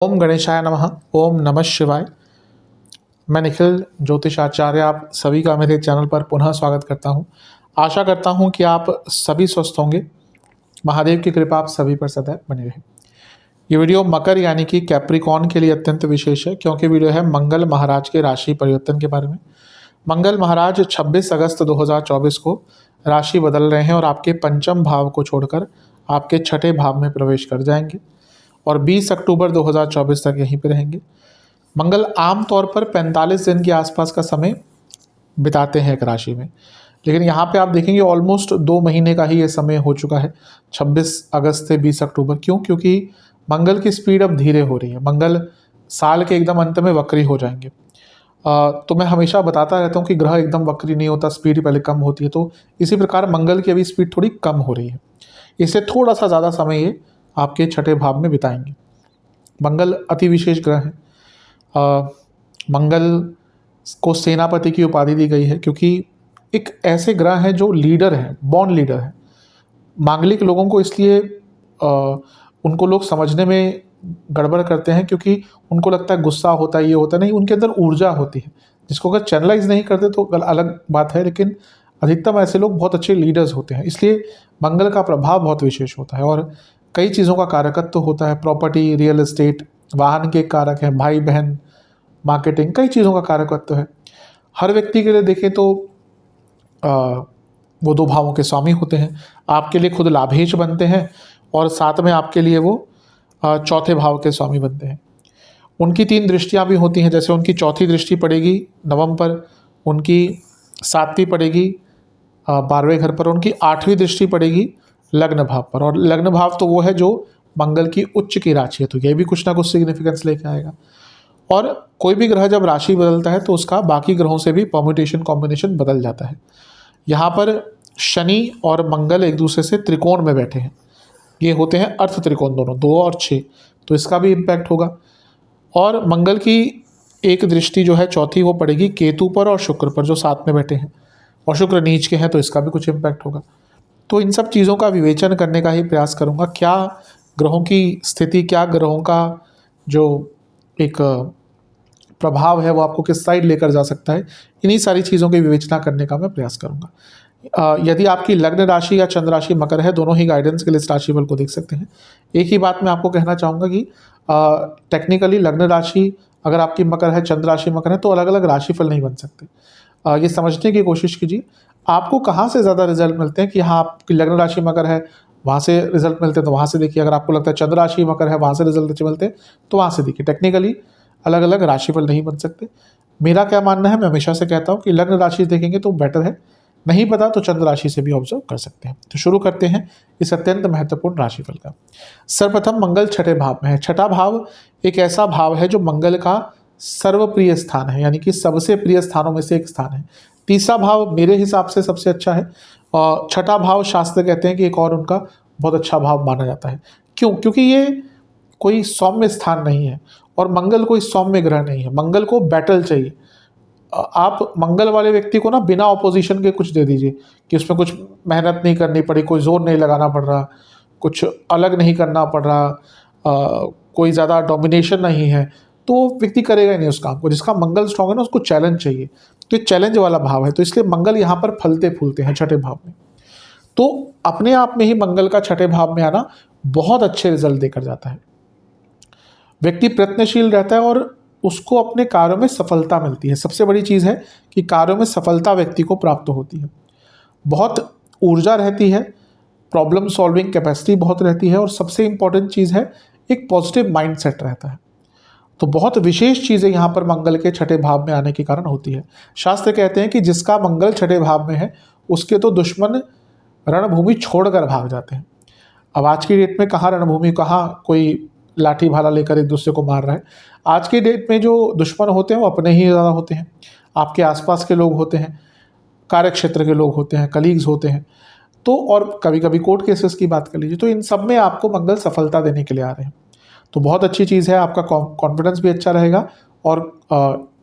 ओम गणेशाय नमः। ओम नमः शिवाय। मैं निखिल ज्योतिषाचार्य आप सभी का मेरे चैनल पर पुनः स्वागत करता हूं। आशा करता हूं कि आप सभी स्वस्थ होंगे। महादेव की कृपा आप सभी पर सदैव बनी रहे। ये वीडियो मकर यानी कि कैप्रिकॉर्न के लिए अत्यंत विशेष है, क्योंकि वीडियो है मंगल महाराज के राशि परिवर्तन के बारे में। मंगल महाराज 26 अगस्त 2024 को राशि बदल रहे हैं और आपके पंचम भाव को छोड़कर आपके छठे भाव में प्रवेश कर जाएंगे और 20 अक्टूबर 2024 तक यहीं पे रहेंगे। मंगल आमतौर पर 45 दिन के आसपास का समय बिताते हैं एक राशि में, लेकिन यहाँ पे आप देखेंगे ऑलमोस्ट 2 महीने का ही ये समय हो चुका है, 26 अगस्त से 20 अक्टूबर। क्यों? क्योंकि मंगल की स्पीड अब धीरे हो रही है। मंगल साल के एकदम अंत में वक्री हो जाएंगे। तो मैं हमेशा बताता रहता हूँ कि ग्रह एकदम वक्री नहीं होता, स्पीड पहले कम होती है। तो इसी प्रकार मंगल की अभी स्पीड थोड़ी कम हो रही है, इससे थोड़ा सा ज़्यादा समय ये आपके छठे भाव में बिताएंगे। मंगल अति विशेष ग्रह है। मंगल को सेनापति की उपाधि दी गई है, क्योंकि एक ऐसे ग्रह हैं जो लीडर हैं, बॉर्न लीडर हैं। मांगलिक लोगों को इसलिए उनको लोग समझने में गड़बड़ करते हैं, क्योंकि उनको लगता है गुस्सा होता है, ये होता है। नहीं, उनके अंदर ऊर्जा होती है, जिसको अगर चैनलाइज नहीं करते तो अलग बात है, लेकिन अधिकतम ऐसे लोग बहुत अच्छे लीडर्स होते हैं। इसलिए मंगल का प्रभाव बहुत विशेष होता है और कई चीज़ों का कारकत्व तो होता है। प्रॉपर्टी, रियल एस्टेट, वाहन के कारक हैं, भाई बहन, मार्केटिंग, कई चीज़ों का कारकत्व तो है। हर व्यक्ति के लिए देखें तो वो 2 भावों के स्वामी होते हैं। आपके लिए खुद लाभेश बनते हैं और साथ में आपके लिए वो चौथे भाव के स्वामी बनते हैं। उनकी 3 दृष्टियाँ भी होती हैं। जैसे उनकी चौथी दृष्टि पड़ेगी नवम पर, उनकी 7वीं पड़ेगी 12वें घर पर, उनकी 8वीं दृष्टि पड़ेगी लग्न भाव पर। और लग्न भाव तो वो है जो मंगल की उच्च की राशि है, तो ये भी कुछ ना कुछ सिग्निफिकेंस लेके आएगा। और कोई भी ग्रह जब राशि बदलता है तो उसका बाकी ग्रहों से भी परम्यूटेशन कॉम्बिनेशन बदल जाता है। यहाँ पर शनि और मंगल एक दूसरे से त्रिकोण में बैठे हैं। ये होते हैं अर्थ त्रिकोण, दोनों 2 और 6, तो इसका भी इम्पैक्ट होगा। और मंगल की एक दृष्टि जो है चौथी, वो पड़ेगी केतु पर और शुक्र पर, जो साथ में बैठे हैं, और शुक्र नीच के हैं, तो इसका भी कुछ इम्पैक्ट होगा। तो इन सब चीज़ों का विवेचन करने का ही प्रयास करूँगा। क्या ग्रहों की स्थिति, क्या ग्रहों का जो एक प्रभाव है वो आपको किस साइड लेकर जा सकता है, इन्हीं सारी चीज़ों की विवेचना करने का मैं प्रयास करूँगा। यदि आपकी लग्न राशि या चंद्र राशि मकर है, दोनों ही गाइडेंस के लिए इस राशिफल को देख सकते हैं। एक ही बात मैं आपको कहना चाहूँगा कि टेक्निकली लग्न राशि अगर आपकी मकर है, चंद्र राशि मकर है, तो अलग अलग राशिफल नहीं बन सकते। ये समझने की कोशिश कीजिए आपको कहाँ से ज़्यादा रिजल्ट मिलते हैं। कि हाँ, आपकी लग्न राशि मकर है, वहाँ से रिजल्ट मिलते हैं तो वहाँ से देखिए। अगर आपको लगता है चंद्र राशि मकर है, वहाँ से रिजल्ट अच्छे मिलते हैं तो वहाँ से देखिए। टेक्निकली अलग अलग राशिफल नहीं बन सकते। मेरा क्या मानना है, मैं हमेशा से कहता हूँ कि लग्न राशि देखेंगे तो बेटर है, नहीं पता तो चंद्र राशि से भी ऑब्जर्व कर सकते हैं। तो शुरू करते हैं इस अत्यंत महत्वपूर्ण राशिफल का। सर्वप्रथम मंगल छठे भाव में है। छठा भाव एक ऐसा भाव है जो मंगल का सर्वप्रिय स्थान है, यानी कि सबसे प्रिय स्थानों में से एक स्थान है। तीसरा भाव मेरे हिसाब से सबसे अच्छा है, और छठा भाव शास्त्र कहते हैं कि एक और उनका बहुत अच्छा भाव माना जाता है। क्यों? क्योंकि ये कोई सौम्य स्थान नहीं है और मंगल कोई सौम्य ग्रह नहीं है। मंगल को बैटल चाहिए। आप मंगल वाले व्यक्ति को ना बिना ऑपोजिशन के कुछ दे दीजिए कि उसमें कुछ मेहनत नहीं करनी पड़ी, कोई जोर नहीं लगाना पड़ रहा, कुछ अलग नहीं करना पड़ रहा, कोई ज़्यादा डोमिनेशन नहीं है, तो व्यक्ति करेगा ही नहीं उस काम को। जिसका मंगल स्ट्रॉन्ग है ना, उसको चैलेंज चाहिए। तो ये चैलेंज वाला भाव है, तो इसलिए मंगल यहाँ पर फलते फूलते हैं छठे भाव में। तो अपने आप में ही मंगल का छठे भाव में आना बहुत अच्छे रिजल्ट देकर जाता है। व्यक्ति प्रयत्नशील रहता है और उसको अपने कार्यों में सफलता मिलती है। सबसे बड़ी चीज़ है कि कार्यों में सफलता व्यक्ति को प्राप्त होती है। बहुत ऊर्जा रहती है, प्रॉब्लम सॉल्विंग कैपेसिटी बहुत रहती है, और सबसे इम्पॉर्टेंट चीज़ है एक पॉजिटिव माइंडसेट रहता है। तो बहुत विशेष चीज़ें यहाँ पर मंगल के छठे भाव में आने के कारण होती है। शास्त्र कहते हैं कि जिसका मंगल छठे भाव में है उसके तो दुश्मन रणभूमि छोड़कर भाग जाते हैं। अब आज की डेट में कहाँ रणभूमि, कहाँ कोई लाठी भाला लेकर एक दूसरे को मार रहा है। आज की डेट में जो दुश्मन होते हैं वो अपने ही ज़्यादा होते हैं, आपके आसपास के लोग होते हैं, कार्य क्षेत्र के लोग होते हैं, कलीग्स होते हैं। तो और कभी कभी कोर्ट केसेस की बात कर लीजिए। तो इन सब में आपको मंगल सफलता देने के लिए आ रहे हैं, तो बहुत अच्छी चीज़ है। आपका कॉन्फिडेंस भी अच्छा रहेगा और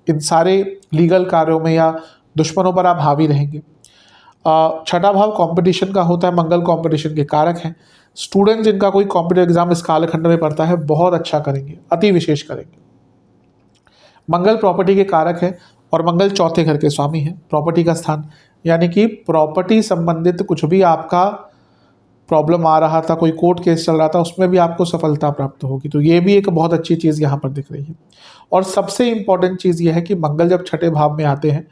इन सारे लीगल कार्यों में या दुश्मनों पर आप हावी रहेंगे। छठा भाव कंपटीशन का होता है, मंगल कंपटीशन के कारक हैं। स्टूडेंट जिनका कोई कॉम्पिटेटिव एग्जाम इस कालखंड में पढ़ता है बहुत अच्छा करेंगे, अति विशेष करेंगे। मंगल प्रॉपर्टी के कारक है और मंगल चौथे घर के स्वामी है, प्रॉपर्टी का स्थान, यानी कि प्रॉपर्टी संबंधित कुछ भी आपका प्रॉब्लम आ रहा था, कोई कोर्ट केस चल रहा था, उसमें भी आपको सफलता प्राप्त होगी। तो ये भी एक बहुत अच्छी चीज़ यहाँ पर दिख रही है। और सबसे इम्पॉर्टेंट चीज़ ये है कि मंगल जब छठे भाव में आते हैं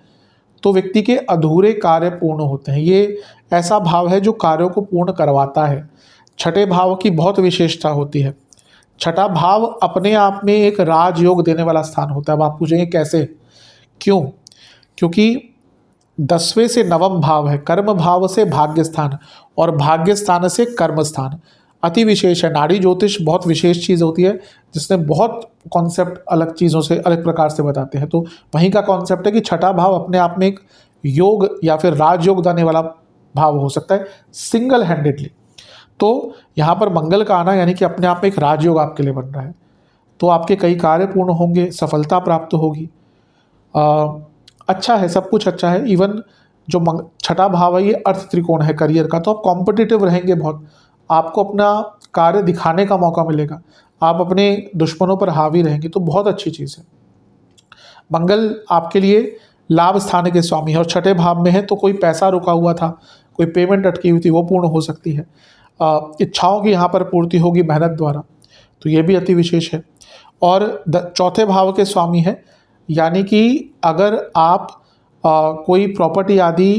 तो व्यक्ति के अधूरे कार्य पूर्ण होते हैं। ये ऐसा भाव है जो कार्यों को पूर्ण करवाता है। छठे भाव की बहुत विशेषता होती है। छठा भाव अपने आप में एक राजयोग देने वाला स्थान होता है। अब आप पूछेंगे कैसे, क्यों? क्योंकि 10वें से नवम भाव है, कर्म भाव से भाग्य स्थान और भाग्य स्थान से कर्म स्थान, अति विशेष है। नाड़ी ज्योतिष बहुत विशेष चीज़ होती है जिसमें बहुत कॉन्सेप्ट अलग चीज़ों से अलग प्रकार से बताते हैं। तो वहीं का कॉन्सेप्ट है कि छठा भाव अपने आप में एक योग या फिर राजयोग देने वाला भाव हो सकता है सिंगल हैंडेडली। तो यहाँ पर मंगल का आना यानी कि अपने आप में एक राजयोग आपके लिए बन रहा है। तो आपके कई कार्य पूर्ण होंगे, सफलता प्राप्त होगी। अच्छा है, सब कुछ अच्छा है। इवन जो छठा भाव है ये अर्थ त्रिकोण है करियर का, तो आप कॉम्पिटिटिव रहेंगे बहुत, आपको अपना कार्य दिखाने का मौका मिलेगा, आप अपने दुश्मनों पर हावी रहेंगे, तो बहुत अच्छी चीज़ है। मंगल आपके लिए लाभ स्थान के स्वामी है और छठे भाव में है, तो कोई पैसा रुका हुआ था, कोई पेमेंट अटकी हुई थी, वो पूर्ण हो सकती है। इच्छाओं की यहाँ पर पूर्ति होगी मेहनत द्वारा, तो ये भी अति विशेष है। और चौथे भाव के स्वामी है, यानी कि अगर आप कोई प्रॉपर्टी आदि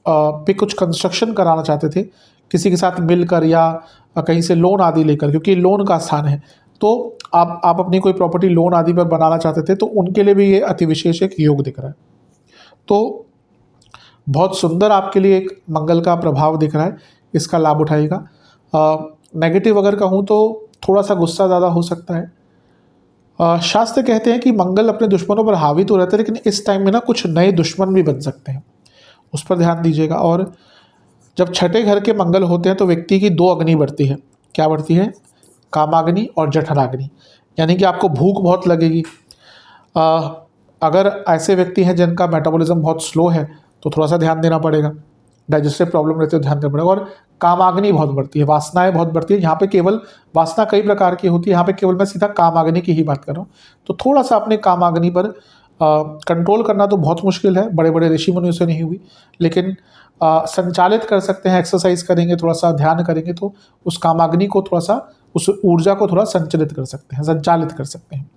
पे कुछ कंस्ट्रक्शन कराना चाहते थे किसी के साथ मिलकर या कहीं से लोन आदि लेकर, क्योंकि लोन का स्थान है, तो आप अपनी कोई प्रॉपर्टी लोन आदि पर बनाना चाहते थे, तो उनके लिए भी ये अति विशेष एक योग दिख रहा है। तो बहुत सुंदर आपके लिए एक मंगल का प्रभाव दिख रहा है, इसका लाभ उठाइएगा। नेगेटिव अगर कहूँ तो थोड़ा सा गुस्सा ज़्यादा हो सकता है। शास्त्र कहते हैं कि मंगल अपने दुश्मनों पर हावी तो रहते हैं, लेकिन इस टाइम में ना कुछ नए दुश्मन भी बन सकते हैं, उस पर ध्यान दीजिएगा। और जब छठे घर के मंगल होते हैं तो व्यक्ति की 2 अग्नि बढ़ती है। क्या बढ़ती है? कामाग्नि और जठराग्नि, यानी कि आपको भूख बहुत लगेगी। अगर ऐसे व्यक्ति हैं जिनका मेटाबॉलिज्म बहुत स्लो है तो थोड़ा सा ध्यान देना पड़ेगा, डाइजेस्टिव प्रॉब्लम रहती है तो ध्यान देना पड़ेगा। और कामाग्नि बहुत बढ़ती है, वासनाएं बहुत बढ़ती है। यहाँ पे केवल वासना कई प्रकार की होती है, यहाँ पे केवल मैं सीधा कामाग्नि की ही बात कर रहा हूँ। तो थोड़ा सा अपने कामाग्नि पर कंट्रोल करना तो बहुत मुश्किल है, बड़े बड़े ऋषि मुनियों से नहीं हुई, लेकिन संचालित कर सकते हैं। एक्सरसाइज करेंगे, थोड़ा सा ध्यान करेंगे तो उस कामाग्नि को थोड़ा सा, उस ऊर्जा को थोड़ा संचालित कर सकते हैं, संचालित कर सकते हैं।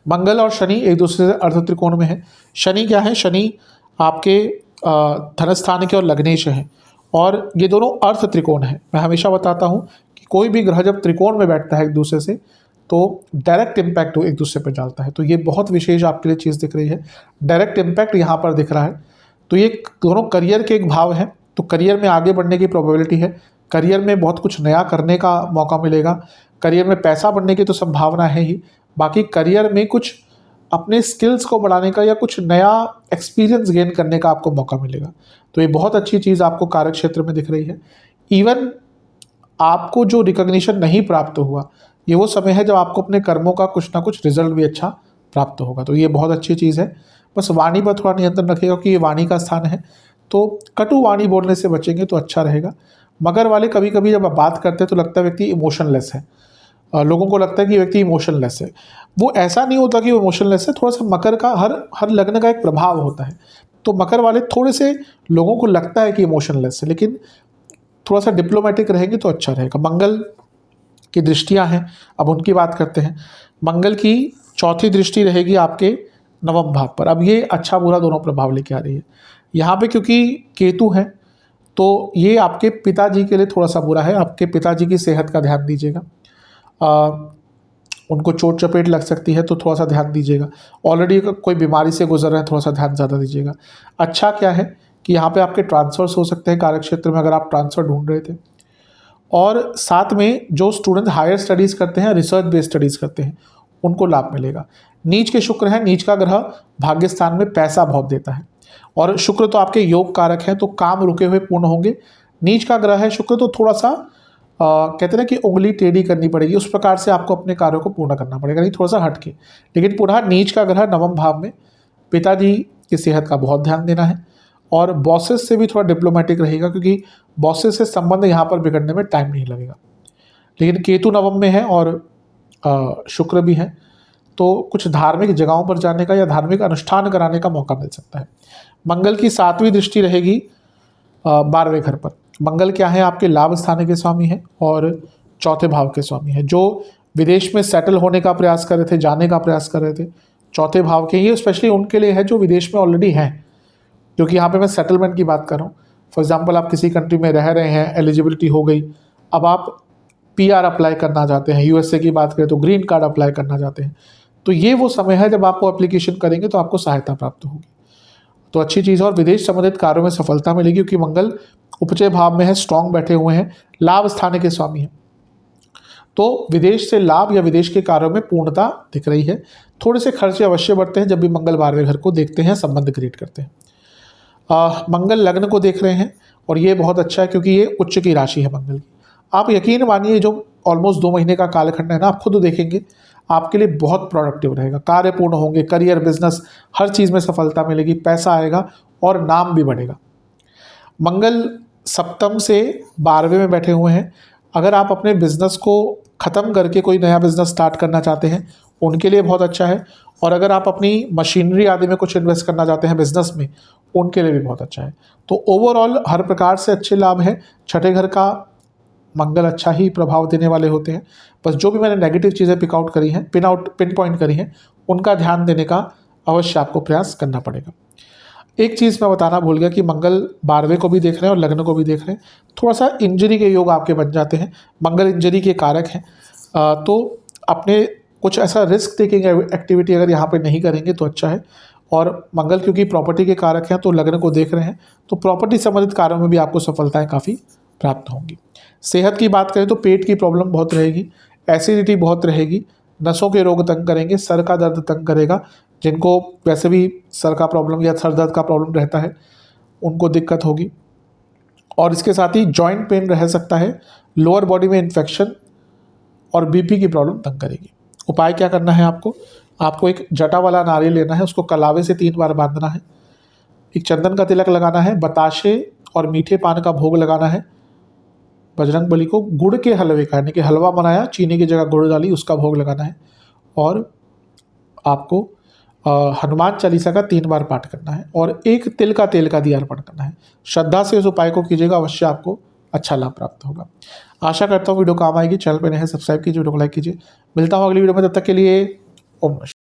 मंगल और शनि एक दूसरे से अर्ध त्रिकोण में है। शनि क्या है? शनि आपके धनस्थान के और लग्नेश हैं, और ये दोनों अर्थ त्रिकोण है। मैं हमेशा बताता हूँ कि कोई भी ग्रह जब त्रिकोण में बैठता है एक दूसरे से तो डायरेक्ट इम्पैक्ट एक दूसरे पर डालता है। तो ये बहुत विशेष आपके लिए चीज़ दिख रही है, डायरेक्ट इम्पैक्ट यहाँ पर दिख रहा है। तो ये दोनों करियर के एक भाव है, तो करियर में आगे बढ़ने की प्रोबेबिलिटी है, करियर में बहुत कुछ नया करने का मौका मिलेगा, करियर में पैसा बढ़ने की तो संभावना है ही, बाकी करियर में कुछ अपने स्किल्स को बढ़ाने का या कुछ नया एक्सपीरियंस गेन करने का आपको मौका मिलेगा। तो ये बहुत अच्छी चीज़ आपको कार्य क्षेत्र में दिख रही है। इवन आपको जो रिकॉग्निशन नहीं प्राप्त हुआ, ये वो समय है जब आपको अपने कर्मों का कुछ ना कुछ रिजल्ट भी अच्छा प्राप्त होगा। तो ये बहुत अच्छी चीज़ है। बस वाणी पर थोड़ा नियंत्रण रखिएगा कि ये वाणी का स्थान है, तो कटु वाणी बोलने से बचेंगे तो अच्छा रहेगा। मगर वाले कभी कभी जब आप बात करते हैं तो लगता है व्यक्ति इमोशनलेस है, लोगों को लगता है कि व्यक्ति इमोशनलेस है। वो ऐसा नहीं होता कि वो इमोशनलेस है, थोड़ा सा मकर का हर लग्न का एक प्रभाव होता है। तो मकर वाले थोड़े से लोगों को लगता है कि इमोशनलेस है, लेकिन थोड़ा सा डिप्लोमेटिक रहेंगे तो अच्छा रहेगा। मंगल की दृष्टियां हैं, अब उनकी बात करते हैं। मंगल की चौथी दृष्टि रहेगी आपके नवम भाव पर। अब ये अच्छा बुरा दोनों प्रभाव लेके आ रही है। यहाँ पे क्योंकि केतु है तो ये आपके पिताजी के लिए थोड़ा सा बुरा है। आपके पिताजी की सेहत का ध्यान दीजिएगा, उनको चोट चपेट लग सकती है तो थोड़ा सा ध्यान दीजिएगा। ऑलरेडी कोई बीमारी से गुजर रहे हैं, थोड़ा सा ध्यान ज़्यादा दीजिएगा। अच्छा क्या है कि यहाँ पे आपके ट्रांसफ़र्स हो सकते हैं कार्यक्षेत्र में, अगर आप ट्रांसफ़र ढूंढ रहे थे। और साथ में जो स्टूडेंट हायर स्टडीज़ करते हैं, रिसर्च बेस्ड स्टडीज़ करते हैं, उनको लाभ मिलेगा। नीच के शुक्र है, नीच का ग्रह भाग्य स्थान में पैसा बहुत देता है, और शुक्र तो आपके योग कारक हैं, तो काम रुके हुए पूर्ण होंगे। नीच का ग्रह है शुक्र, तो थोड़ा सा कहते हैं कि उंगली टेढ़ी करनी पड़ेगी, उस प्रकार से आपको अपने कार्यों को पूर्ण करना पड़ेगा, नहीं थोड़ा सा हटके। लेकिन पुनः नीच का ग्रह नवम भाव में, पिताजी की सेहत का बहुत ध्यान देना है। और बॉसेस से भी थोड़ा डिप्लोमेटिक रहेगा, क्योंकि बॉसेस से संबंध यहाँ पर बिगड़ने में टाइम नहीं लगेगा। लेकिन केतु नवम में है और शुक्र भी है, तो कुछ धार्मिक जगहों पर जाने का या धार्मिक अनुष्ठान कराने का मौका मिल सकता है। मंगल की 7वीं दृष्टि रहेगी 12वें घर पर। मंगल क्या है, आपके लाभ स्थान के स्वामी है और चौथे भाव के स्वामी है। जो विदेश में सेटल होने का प्रयास कर रहे थे, जाने का प्रयास कर रहे थे, चौथे भाव के, ये स्पेशली उनके लिए है जो विदेश में ऑलरेडी हैं, क्योंकि यहाँ पे मैं सेटलमेंट की बात कर रहा हूँ। फॉर एग्जांपल, आप किसी कंट्री में रह रहे हैं, एलिजिबिलिटी हो गई, अब आप पीआर अप्लाई करना चाहते हैं, यूएसए की बात करें तो ग्रीन कार्ड अप्लाई करना चाहते हैं, तो ये वो समय है जब आपको एप्लीकेशन करेंगे तो आपको सहायता प्राप्त होगी। तो अच्छी चीज़ है और विदेश संबंधित कार्यों में सफलता मिलेगी, क्योंकि मंगल उपचय भाव में है, स्ट्रांग बैठे हुए हैं, लाभ स्थान के स्वामी हैं। तो विदेश से लाभ या विदेश के कार्यों में पूर्णता दिख रही है। थोड़े से खर्चे अवश्य बढ़ते हैं जब भी मंगल 12वें घर को देखते हैं, संबंध क्रिएट करते हैं। मंगल लग्न को देख रहे हैं और ये बहुत अच्छा है, क्योंकि ये उच्च की राशि है मंगल की। आप यकीन मानिए, जो ऑलमोस्ट 2 महीने का कालखंड है ना, आप खुद देखेंगे आपके लिए बहुत प्रोडक्टिव रहेगा। कार्य पूर्ण होंगे, करियर, बिजनेस, हर चीज़ में सफलता मिलेगी, पैसा आएगा और नाम भी बढ़ेगा। मंगल सप्तम से 12वें में बैठे हुए हैं। अगर आप अपने बिजनेस को ख़त्म करके कोई नया बिजनेस स्टार्ट करना चाहते हैं, उनके लिए बहुत अच्छा है। और अगर आप अपनी मशीनरी आदि में कुछ इन्वेस्ट करना चाहते हैं बिजनेस में, उनके लिए भी बहुत अच्छा है। तो ओवरऑल हर प्रकार से अच्छे लाभ है। छठे घर का मंगल अच्छा ही प्रभाव देने वाले होते हैं। बस जो भी मैंने नेगेटिव चीज़ें पिकआउट करी हैं, पिन पॉइंट करी हैं, उनका ध्यान देने का अवश्य आपको प्रयास करना पड़ेगा। एक चीज़ मैं बताना भूल गया कि मंगल 12वें को भी देख रहे हैं और लग्न को भी देख रहे हैं। थोड़ा सा इंजरी के योग आपके बन जाते हैं। मंगल इंजरी के कारक हैं, तो अपने कुछ ऐसा रिस्क टेकिंग एक्टिविटी अगर यहाँ पे नहीं करेंगे तो अच्छा है। और मंगल क्योंकि प्रॉपर्टी के कारक हैं, तो लग्न को देख रहे हैं, तो प्रॉपर्टी संबंधित कार्यों में भी आपको सफलताएं काफ़ी प्राप्त होंगी। सेहत की बात करें तो पेट की प्रॉब्लम बहुत रहेगी, एसिडिटी बहुत रहेगी, नसों के रोग तंग करेंगे, सर का दर्द तंग करेगा। जिनको वैसे भी सर का प्रॉब्लम या सर दर्द का प्रॉब्लम रहता है, उनको दिक्कत होगी। और इसके साथ ही जॉइंट पेन रह सकता है, लोअर बॉडी में इन्फेक्शन और बीपी की प्रॉब्लम तंग करेगी। उपाय क्या करना है आपको एक जटा वाला नारियल लेना है, उसको कलावे से 3 बार बांधना है, एक चंदन का तिलक लगाना है, बताशे और मीठे पान का भोग लगाना है। बजरंग बली को गुड़ के हलवे का, यानी कि हलवा बनाया, चीनी की जगह गुड़ डाली, उसका भोग लगाना है। और आपको हनुमान चालीसा का 3 बार पाठ करना है और एक तिल का तेल का दिया अर्पण करना है। श्रद्धा से इस उपाय को कीजिएगा, अवश्य आपको अच्छा लाभ प्राप्त होगा। आशा करता हूँ वीडियो काम आएगी। चैनल पर नए हैं, सब्सक्राइब कीजिए, वीडियो को लाइक कीजिए। मिलता हूँ अगली वीडियो में, तब तक के लिए ओम नमः शिवाय।